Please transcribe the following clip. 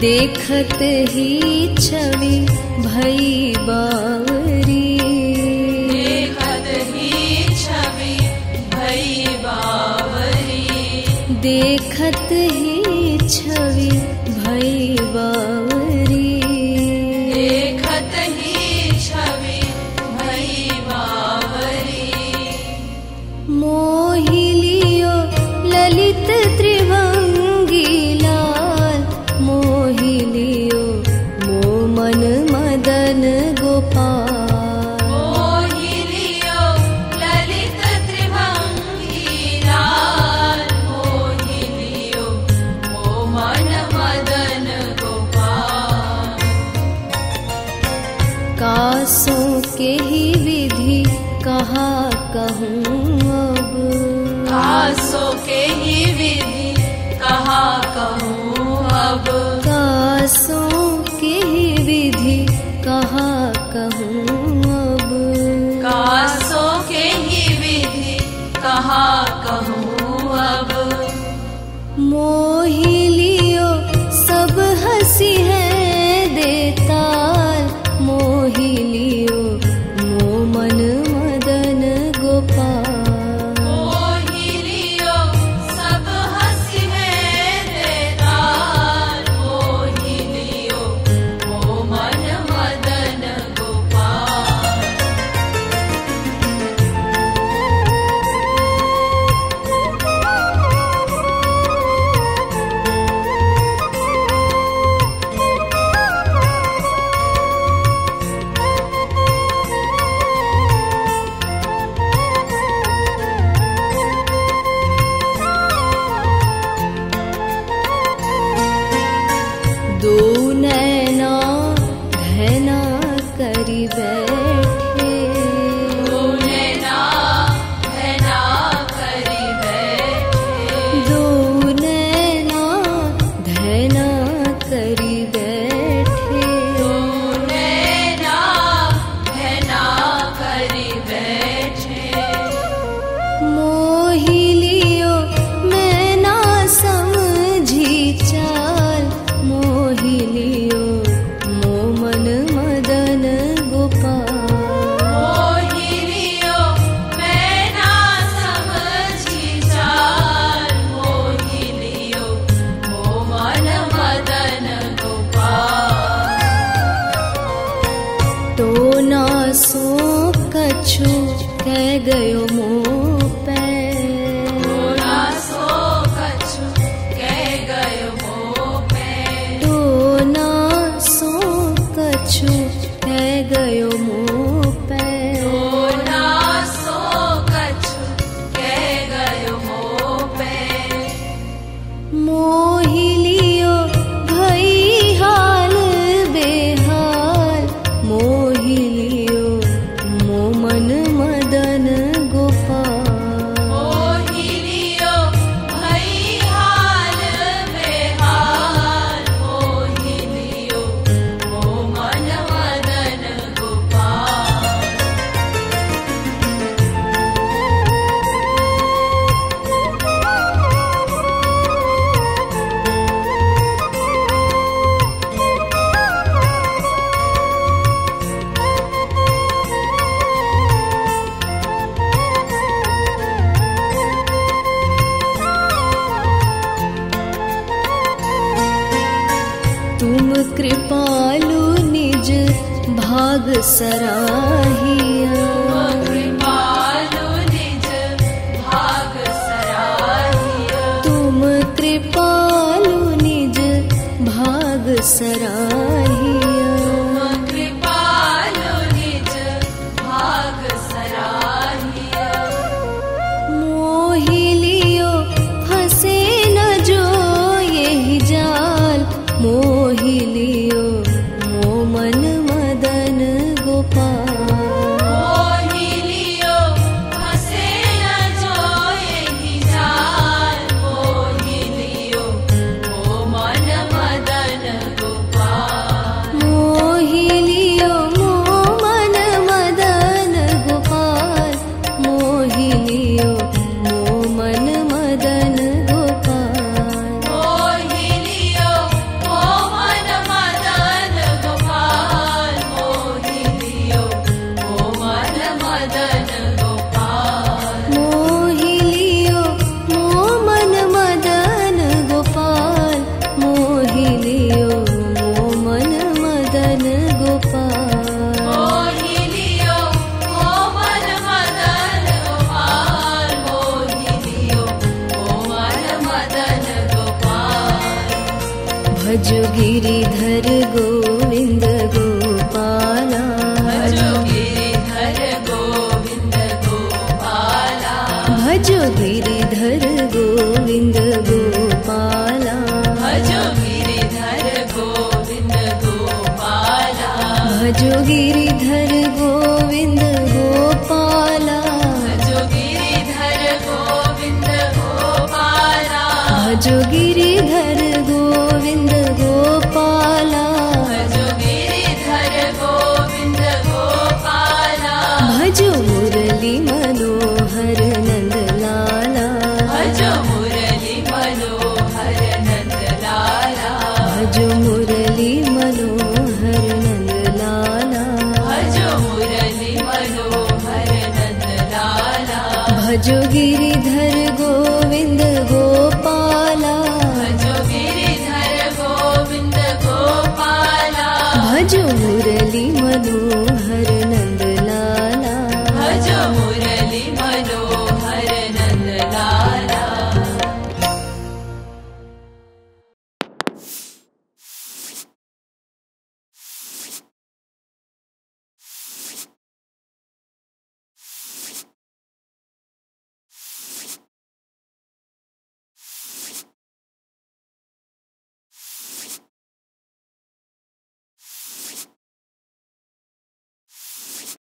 देखत ही छवि भई बावरी, देखत ही छवि भई बावरी, देखत ही छवि भई बावरी, देखत ही छवि भई बावरी। मोहि लियो ललित त्रिभंगी लाल, मोहि लियो मो मन मदन गोपाल, मोहि लियो ललित त्रिभंगी लाल, मोहि लियो मो मन मदन गोपाल। कासों के ही विधि कहा कहूँ अब, कासों के ही विधि कहा कहूँ अब, कासों के ही विधि कहा कहूँ अब, कासों के ही विधि कहा कहूँ अब। मोहि लियो सब हंसी है देताल, मोहि लियो मो मन मदन गोपाल, मोहि लियो सब हंसी है देताल, मोहि लियो मो मन मदन गोपाल। दो नैना घना करी बैठे, दो नैना घना करी बैठे, दो नैना घना करी बैठे, दो नैना घना करी बैठे। मोहि लियो मैं ना समझी चाल, मोहि लियो मो मन मदन गोपाल, मोहि लियो मैं ना समझी चाल, मोहि लियो मो मन मदन गोपाल। तो ना सो कछु कह गयो मोह पै, ना सो कछु कह गयो मोह पे, तो ना सो कछु कह गयो मोह पै, ना सो कछु कह गयो मोह पे। मोहि लियो भई हाल बेहाल, मोहि लियो मो मन मदन गोपाल, मोहि लियो भई हाल बेहाल, मोहि लियो मो मन मदन गोपाल। तुम कृपालु निज भाग सराहिया, कृपालु निज भाग सराहिया, तुम कृपालु निज भाग सराहिया, कृपालु निज भाग सराहिया। मोहि लियो फंसे न जो यही जाल, मोहि लियो मो मन मदन गोपाल, गिरिधर गोविंद गोपाला भजो गिरिधर गोविंद गोपाला भजो गिरिधर गोविंद गोपाला भजो गिरिधर गोविंद गोपाला भजो गिरिधर गोविंद गोपाला भजो गिरिधर गोविंद गोपाला भजो गिरिधर गोविंद गोपाला भजो गिरिधर गोविंद गोपाला भजो मुरली मनोहर नंद लाला भजो मुरली मनोहर नंद लाला भजो मुरली मनोहर नंद लाला भजो मुरली मनोहर नंद लाला भजो गिरिधर